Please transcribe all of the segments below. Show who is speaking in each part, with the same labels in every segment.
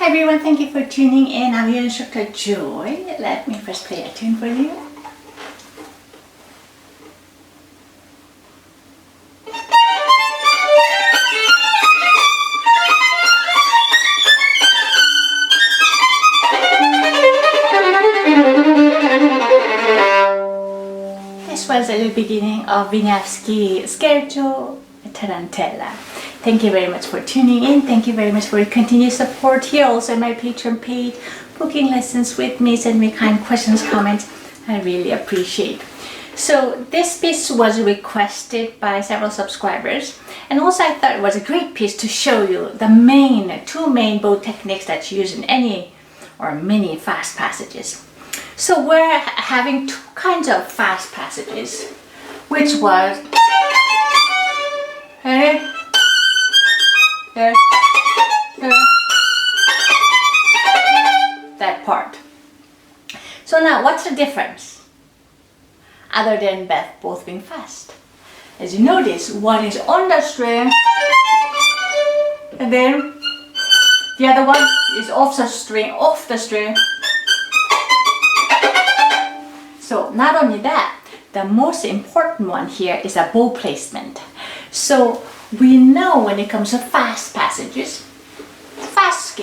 Speaker 1: Hi everyone, thank you for tuning in. I'm your instructor Joy. Let me first play a tune for you. This was the beginning of Wieniawski Scherzo-Tarantelle. Thank you very much for tuning in. Thank you very much for your continued support here. Also my Patreon page, booking lessons with me, send me kind questions, comments. I really appreciate. So this piece was requested by several subscribers, and also I thought it was a great piece to show you the two main bow techniques that's used in any or many fast passages. So we're having two kinds of fast passages, which was that part. So now what's the difference other than both being fast? As you notice, one is on the string and then the other one is off the string. So not only that, the most important one here is a bow placement. So we know when it comes to fast passages, fast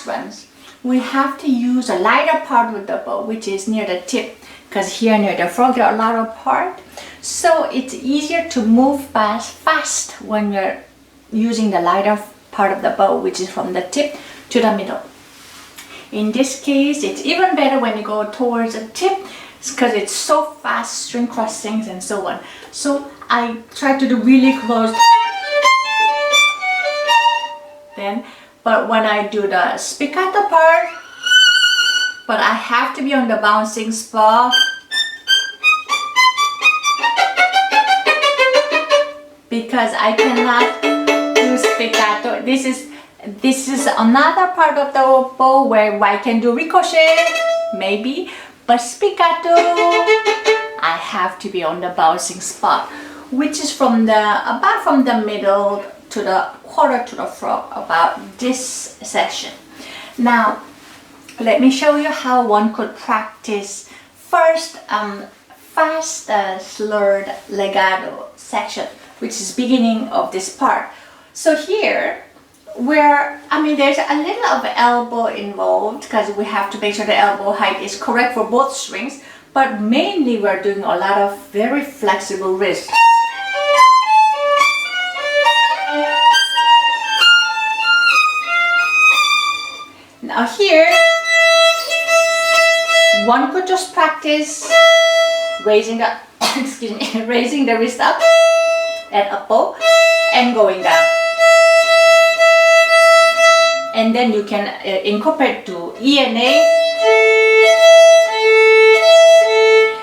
Speaker 1: runs, we have to use a lighter part with the bow, which is near the tip, because here near the frog there are a lighter part. So it's easier to move fast when you're using the lighter part of the bow, which is from the tip to the middle. In this case, it's even better when you go towards the tip, because it's so fast, string crossings and so on. So I try to do really close. But when I do the spiccato part, but I have to be on the bouncing spot because I cannot do spiccato. This is another part of the bow where I can do ricochet, maybe, but spiccato, I have to be on the bouncing spot, which is about from the middle to the quarter to the frog, about this section. Now, let me show you how one could practice first fast slurred legato section, which is beginning of this part. So here, there's a little of elbow involved because we have to make sure the elbow height is correct for both strings, but mainly we're doing a lot of very flexible wrist. Now here, one could just practice raising the raising the wrist up and up bow and going down. And then you can incorporate to E and A.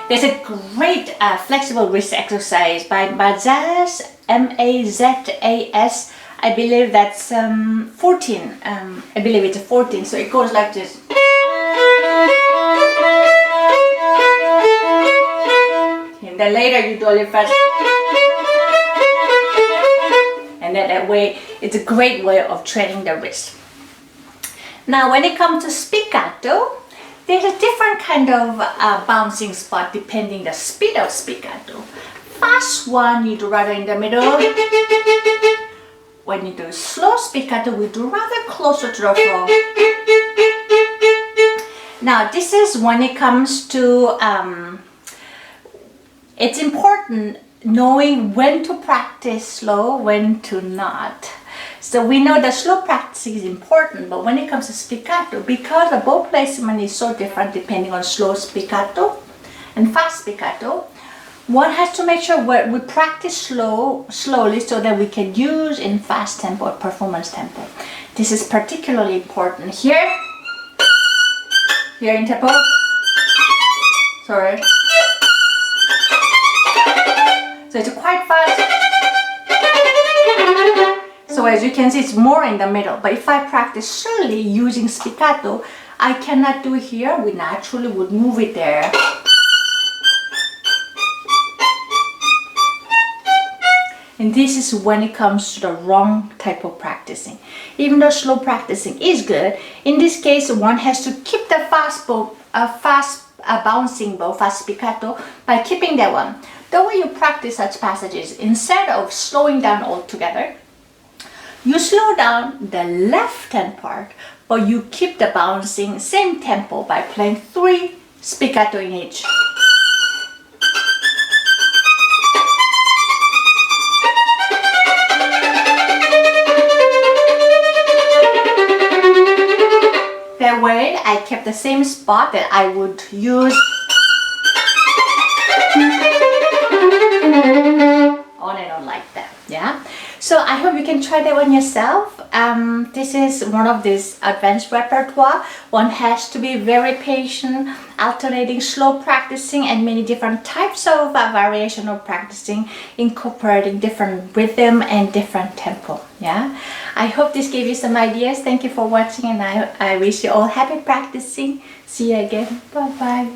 Speaker 1: There's a great flexible wrist exercise by Mazas, M-A-Z-A-S. I believe that's 14. I believe it's 14. So it goes like this. And then later you do a little fast. And then that way, it's a great way of training the wrist. Now when it comes to spiccato, there's a different kind of bouncing spot depending the speed of spiccato. Fast one you do rather in the middle. When you do slow spiccato, we do rather closer to the frog. Now this is when it comes to, it's important knowing when to practice slow, when to not. So we know that slow practice is important, but when it comes to spiccato, because the bow placement is so different depending on slow spiccato and fast spiccato, one has to make sure we practice slowly so that we can use in fast tempo or performance tempo. This is particularly important here in tempo. Sorry. So it's quite fast. So as you can see, it's more in the middle. But if I practice slowly using spiccato, I cannot do it here. We naturally would move it there. And this is when it comes to the wrong type of practicing. Even though slow practicing is good, in this case, one has to keep the fast bouncing bow, fast spiccato, by keeping that one. The way you practice such passages, instead of slowing down altogether, you slow down the left hand part, but you keep the bouncing same tempo by playing 3 spiccato in each. That way, I kept the same spot that I would use on and on like that. Yeah. So I hope you can try that one yourself. This is one of this advanced repertoire. One has to be very patient, alternating slow practicing and many different types of variation of practicing, incorporating different rhythm and different tempo. Yeah. I hope this gave you some ideas. Thank you for watching, and I wish you all happy practicing. See you again. Bye bye.